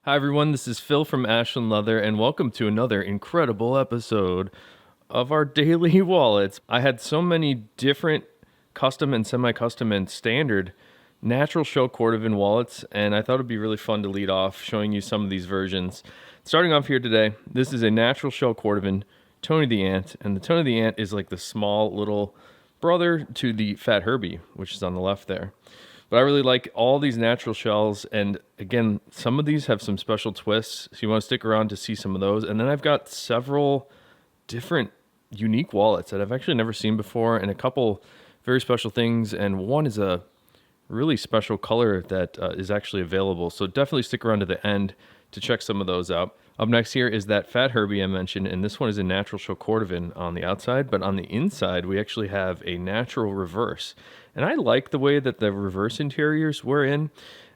Hi everyone, this is Phil from Ashland Leather, and welcome to another incredible episode of our daily wallets. I had so many different custom and semi-custom and standard natural shell Cordovan wallets, and I thought it'd be really fun to lead off showing you some of these versions. Starting off here today, this is a natural shell Cordovan Tony the Ant, and the Tony the Ant is like the small little brother to the Fat Herbie, which is on the left there. But I really like all these natural shells, and again, some of these have some special twists, so you want to stick around to see some of those. And then I've got several different unique wallets that I've actually never seen before, and a couple very special things, and one is a really special color that is actually available. So definitely stick around to the end to check some of those out. Up next here is that Fat Herbie I mentioned, and this one is a natural shell Cordovan on the outside, but on the inside we actually have a natural reverse. And I like the way that the reverse interiors were in.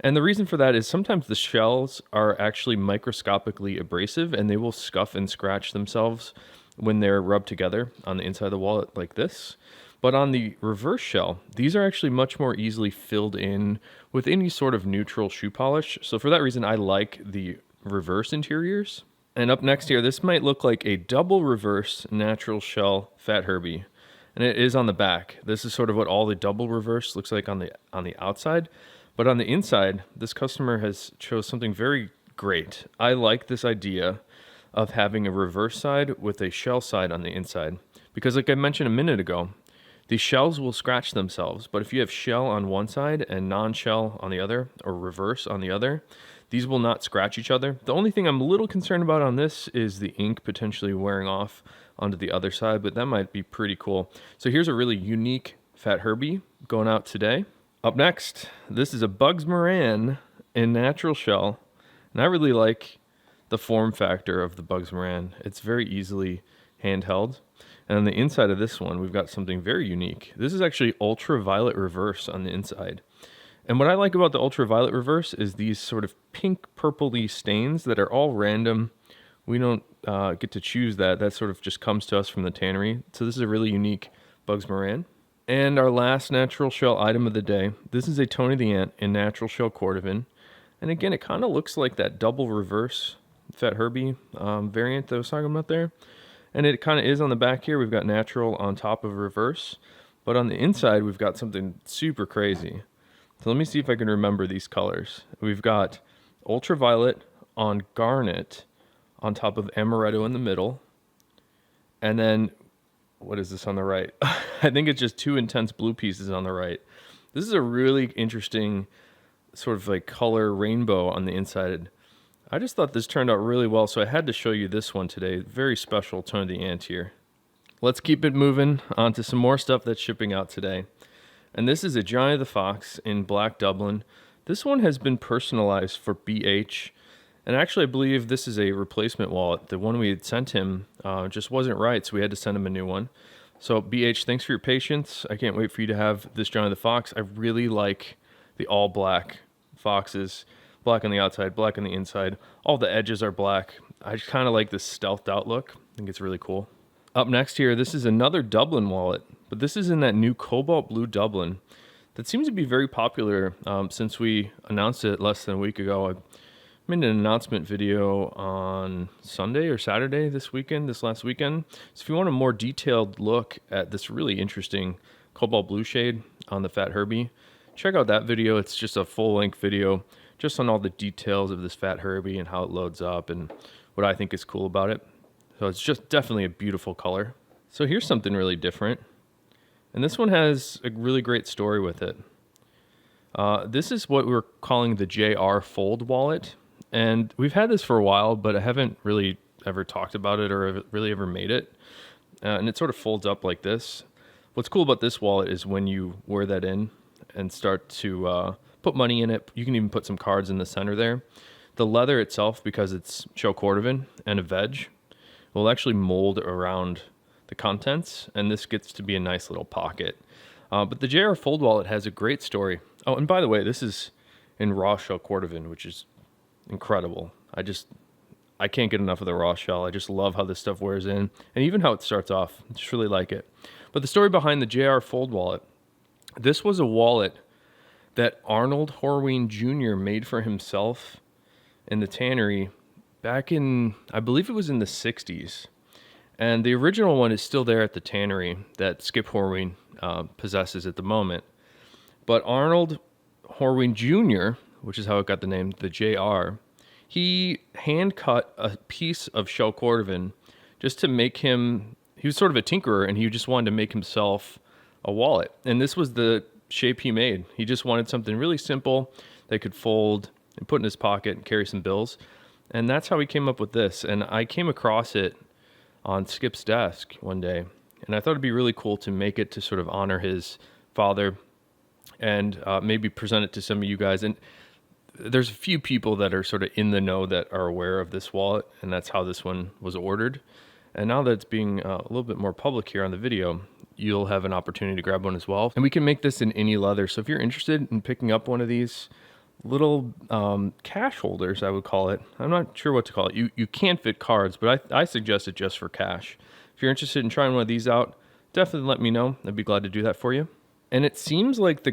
And the reason for that is sometimes the shells are actually microscopically abrasive and they will scuff and scratch themselves when they're rubbed together on the inside of the wallet like this. But on the reverse shell, these are actually much more easily filled in with any sort of neutral shoe polish. So for that reason, I like the reverse interiors. And up next here, this might look like a double reverse natural shell Fat Herbie. And it is on the back. This is sort of what all the double reverse looks like on the outside. But on the inside, this customer has chose something very great. I like this idea of having a reverse side with a shell side on the inside. Because like I mentioned a minute ago, these shells will scratch themselves, but if you have shell on one side and non-shell on the other, or reverse on the other, these will not scratch each other. The only thing I'm a little concerned about on this is the ink potentially wearing off onto the other side, but that might be pretty cool. So here's a really unique Fat Herbie going out today. Up next, this is a Bugs Moran in natural shell, and I really like the form factor of the Bugs Moran. It's very easily handheld. And on the inside of this one, we've got something very unique. This is actually ultraviolet reverse on the inside. And what I like about the ultraviolet reverse is these sort of pink purpley stains that are all random. We don't get to choose that. That sort of just comes to us from the tannery. So this is a really unique Bugs Moran. And our last natural shell item of the day. This is a Tony the Ant in natural shell Cordovan. And again, it kind of looks like that double reverse Fat Herbie variant that I was talking about there. And it kind of is on the back here. We've got natural on top of reverse. But on the inside, we've got something super crazy. So let me see if I can remember these colors. We've got ultraviolet on garnet on top of amaretto in the middle. And then, what is this on the right? I think it's just two intense blue pieces on the right. This is a really interesting sort of like color rainbow on the inside. I just thought this turned out really well, so I had to show you this one today. Very special Tony the Ant here. Let's keep it moving on to some more stuff that's shipping out today. And this is a Johnny the Fox in black Dublin. This one has been personalized for BH. And actually, I believe this is a replacement wallet. The one we had sent him just wasn't right, so we had to send him a new one. So BH, thanks for your patience. I can't wait for you to have this Johnny the Fox. I really like the all black foxes. Black on the outside, black on the inside. All the edges are black. I just kind of like this stealthed out look. I think it's really cool. Up next here, this is another Dublin wallet, but this is in that new cobalt blue Dublin that seems to be very popular since we announced it less than a week ago. I made an announcement video on Sunday or Saturday this last weekend. So if you want a more detailed look at this really interesting cobalt blue shade on the Fat Herbie, check out that video. It's just a full-length video just on all the details of this Fat Herbie and how it loads up and what I think is cool about it. So it's just definitely a beautiful color. So here's something really different. And this one has a really great story with it. This is what we're calling the JR Fold wallet. And we've had this for a while, but I haven't really ever talked about it or really ever made it. And it sort of folds up like this. What's cool about this wallet is when you wear that in and start to put money in it, you can even put some cards in the center there. The leather itself, because it's shell Cordovan and a veg, will actually mold around the contents, and this gets to be a nice little pocket. But the JR Fold wallet has a great story. Oh, and by the way, this is in raw shell Cordovan, which is incredible. I can't get enough of the raw shell. I just love how this stuff wears in, and even how it starts off. I just really like it. But the story behind the JR Fold wallet, this was a wallet that Arnold Horween Jr. made for himself in the tannery back in, I believe it was in the 60s. And the original one is still there at the tannery that Skip Horween possesses at the moment. But Arnold Horween Jr., which is how it got the name, the JR, he hand cut a piece of shell cordovan just to make him, he was sort of a tinkerer, and he just wanted to make himself a wallet. And this was the shape he made. He just wanted something really simple that could fold and put in his pocket and carry some bills. And that's how he came up with this. And I came across it on Skip's desk one day, and I thought it'd be really cool to make it to sort of honor his father and maybe present it to some of you guys. And there's a few people that are sort of in the know that are aware of this wallet, and that's how this one was ordered. And now that it's being a little bit more public here on the video, you'll have an opportunity to grab one as well. And we can make this in any leather. So if you're interested in picking up one of these little cash holders, I would call it. I'm not sure what to call it. You can't fit cards, but I suggest it just for cash. If you're interested in trying one of these out, definitely let me know. I'd be glad to do that for you. And it seems like the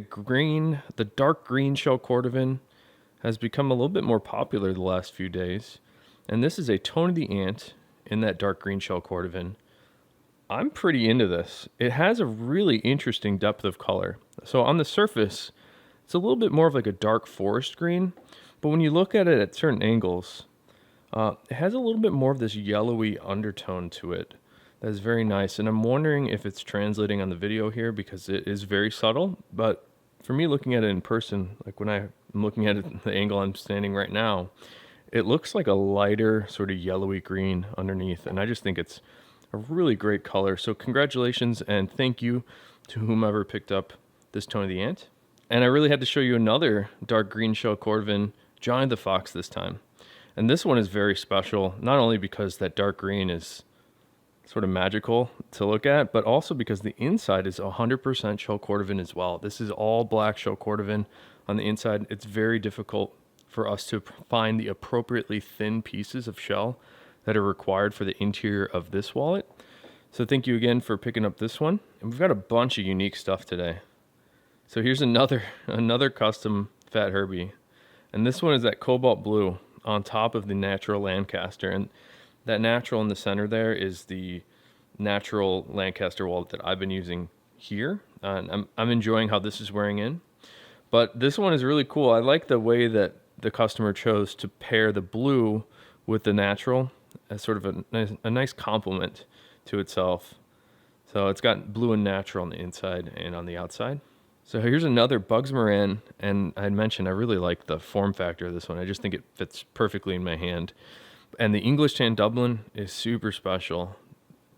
dark green shell cordovan has become a little bit more popular the last few days. And this is a Tony the Ant in that dark green shell cordovan. I'm pretty into this. It has a really interesting depth of color. So on the surface, it's a little bit more of like a dark forest green, but when you look at it at certain angles, it has a little bit more of this yellowy undertone to it. That is very nice, and I'm wondering if it's translating on the video here because it is very subtle, but for me looking at it in person, like when I'm looking at it at the angle I'm standing right now, it looks like a lighter sort of yellowy green underneath, and I just think it's a really great color. So congratulations and thank you to whomever picked up this Tony the Ant. And I really had to show you another dark green shell cordovan, Johnny the Fox this time. And this one is very special, not only because that dark green is sort of magical to look at, but also because the inside is 100% shell cordovan as well. This is all black shell cordovan on the inside. It's very difficult for us to find the appropriately thin pieces of shell that are required for the interior of this wallet. So thank you again for picking up this one. And we've got a bunch of unique stuff today. So here's another custom Fat Herbie. And this one is that cobalt blue on top of the natural Lancaster. And that natural in the center there is the natural Lancaster wallet that I've been using here. And I'm enjoying how this is wearing in. But this one is really cool. I like the way that the customer chose to pair the blue with the natural as sort of a nice complement to itself. So it's got blue and natural on the inside and on the outside. So here's another Bugs Moran, and I had mentioned I really like the form factor of this one. I just think it fits perfectly in my hand. And the English Tan Dublin is super special.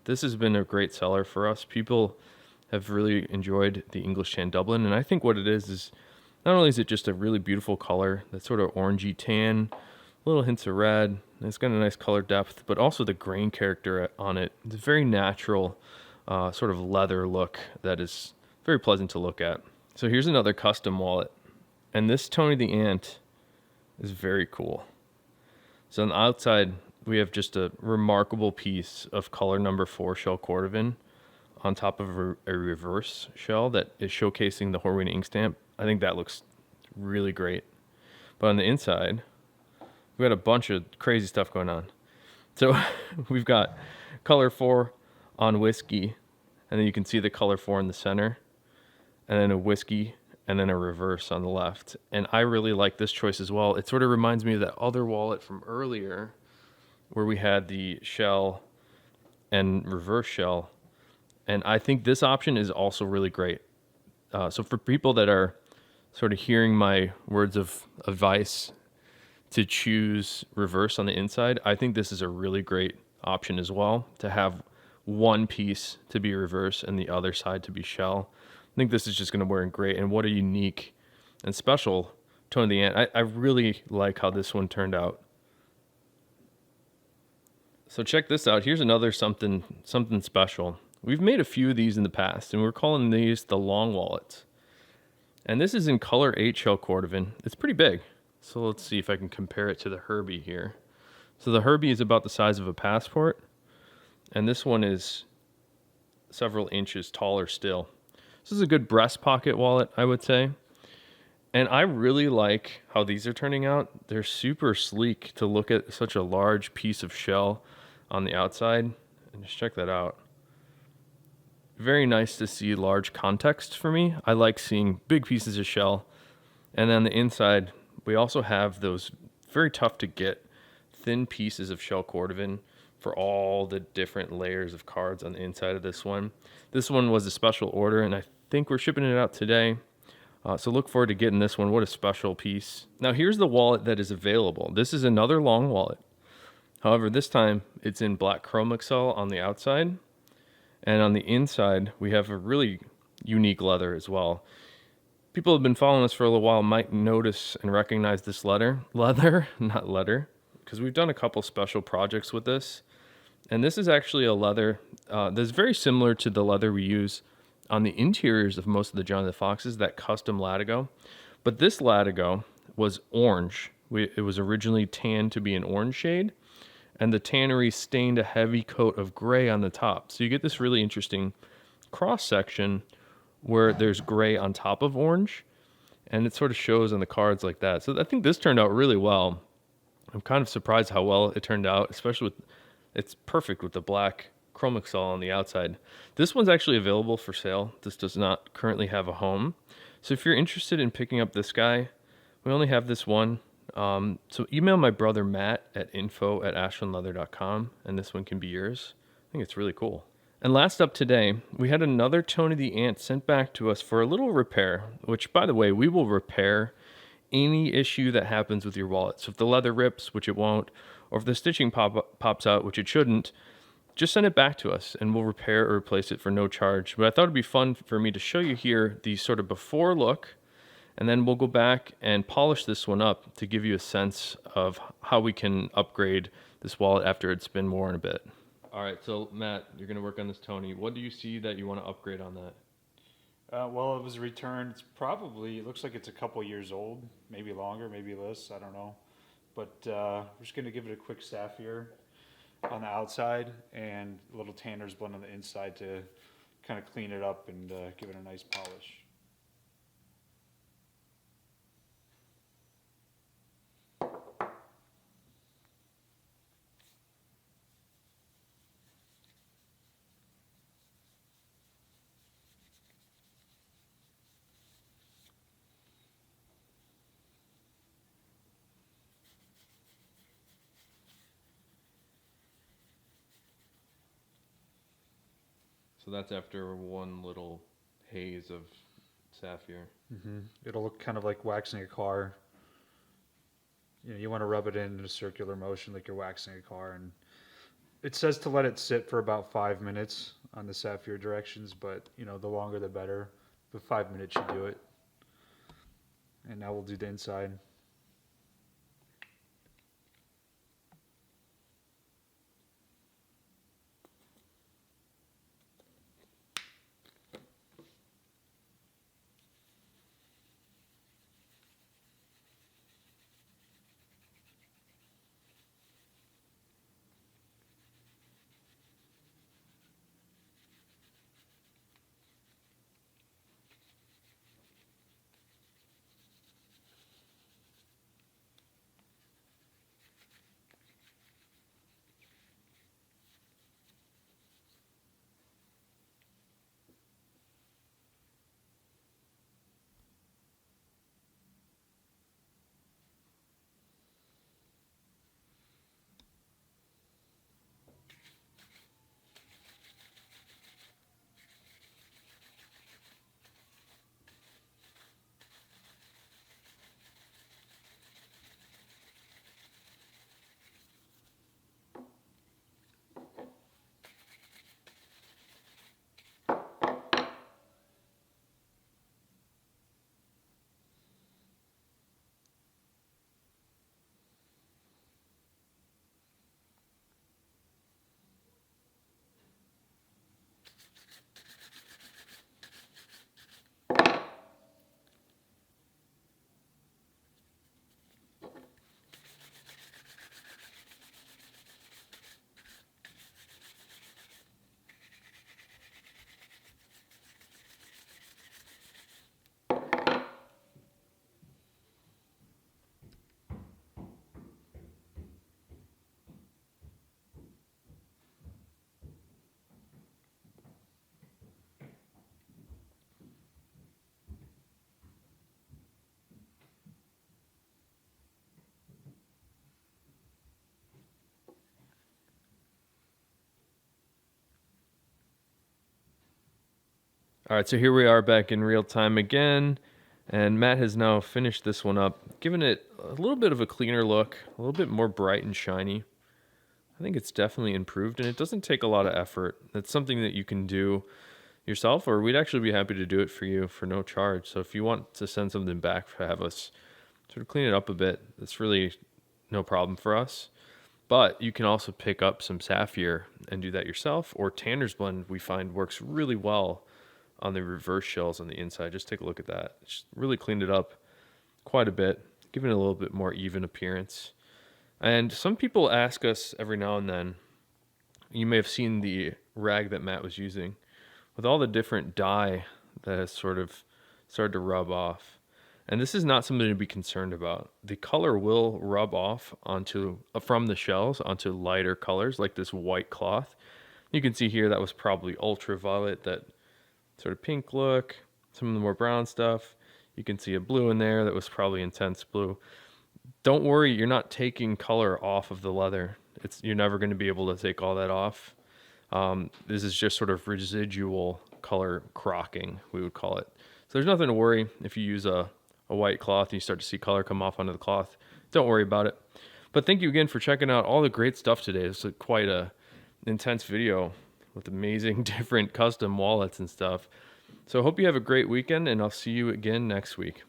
This has been a great seller for us. People have really enjoyed the English Tan Dublin, and I think what it is not only is it just a really beautiful color, that sort of orangey tan, little hints of red, it's got a nice color depth, but also the grain character on it. It's a very natural sort of leather look that is very pleasant to look at. So here's another custom wallet, and this Tony the Ant is very cool. So on the outside, we have just a remarkable piece of color number 4 shell cordovan on top of a reverse shell that is showcasing the Horween ink stamp. I think that looks really great. But on the inside, we've got a bunch of crazy stuff going on. So we've got color 4 on whiskey, and then you can see the color 4 in the center, and then a whiskey, and then a reverse on the left. And I really like this choice as well. It sort of reminds me of that other wallet from earlier where we had the shell and reverse shell. And I think this option is also really great. So for people that are sort of hearing my words of advice to choose reverse on the inside, I think this is a really great option as well, to have one piece to be reverse and the other side to be shell. I think this is just going to wear in great, and what a unique and special Tony the Ant. I really like how this one turned out. So check this out. Here's another something special. We've made a few of these in the past, and we're calling these the long wallets. And this is in color 8 shell cordovan. It's pretty big. So let's see if I can compare it to the Herbie here. So the Herbie is about the size of a passport, and this one is several inches taller still. This is a good breast pocket wallet, I would say. And I really like how these are turning out. They're super sleek to look at such a large piece of shell on the outside. And just check that out. Very nice to see large context for me. I like seeing big pieces of shell. And then the inside, we also have those very tough to get thin pieces of shell Cordovan for all the different layers of cards on the inside of this one. This one was a special order, and I think we're shipping it out today. So look forward to getting this one. What a special piece. Now here's the wallet that is available. This is another long wallet. However, this time it's in black chrome excel on the outside. And on the inside, we have a really unique leather as well. People who have been following us for a little while might notice and recognize this leather, not leather, because we've done a couple special projects with this. And this is actually a leather that's very similar to the leather we use on the interiors of most of the John the Foxes, that custom latigo. But this latigo was orange. It was originally tanned to be an orange shade, and the tannery stained a heavy coat of gray on the top. So you get this really interesting cross section where there's gray on top of orange, and it sort of shows on the cards like that. So I think this turned out really well. I'm kind of surprised how well it turned out, especially with, it's perfect with the black chrome excel on the outside. This one's actually available for sale. This does not currently have a home. So if you're interested in picking up this guy, we only have this one. So email my brother Matt at info@ashlandleather.com, and this one can be yours. I think it's really cool. And last up today, we had another Tony the Ant sent back to us for a little repair, which, by the way, we will repair any issue that happens with your wallet. So if the leather rips, which it won't, or if the stitching pops out, which it shouldn't, just send it back to us and we'll repair or replace it for no charge. But I thought it'd be fun for me to show you here the sort of before look, and then we'll go back and polish this one up to give you a sense of how we can upgrade this wallet after it's been worn a bit. All right, so Matt, you're going to work on this Tony. What do you see that you want to upgrade on that? Well, it was returned. It looks like it's a couple years old, maybe longer, maybe less, I don't know. But we're just going to give it a quick sapphire on the outside and a little tanner's blend on the inside to kind of clean it up and give it a nice polish. So that's after one little haze of sapphire. It'll look kind of like waxing a car. You want to rub it in a circular motion like you're waxing a car, and it says to let it sit for about 5 minutes on the sapphire directions, but the longer the better. But 5 minutes should do it. And now we'll do the inside. All right, so here we are back in real time again, and Matt has now finished this one up, giving it a little bit of a cleaner look, a little bit more bright and shiny. I think it's definitely improved, and it doesn't take a lot of effort. It's something that you can do yourself, or we'd actually be happy to do it for you for no charge. So if you want to send something back, have us sort of clean it up a bit, it's really no problem for us. But you can also pick up some Sapphire and do that yourself, or Tanner's Blend we find works really well on the reverse shells on the inside. Just take a look at that. It's really cleaned it up quite a bit, giving it a little bit more even appearance. And some people ask us every now and then, you may have seen the rag that Matt was using, with all the different dye that has sort of started to rub off. And this is not something to be concerned about. The color will rub off onto from the shells onto lighter colors like this white cloth. You can see here that was probably ultraviolet, that sort of pink look, some of the more brown stuff. You can see a blue in there that was probably intense blue. Don't worry, you're not taking color off of the leather. You're never going to be able to take all that off. This is just sort of residual color crocking, we would call it. So there's nothing to worry if you use a white cloth and you start to see color come off onto the cloth. Don't worry about it. But thank you again for checking out all the great stuff today. It's quite a intense video with amazing different custom wallets and stuff. So I hope you have a great weekend, and I'll see you again next week.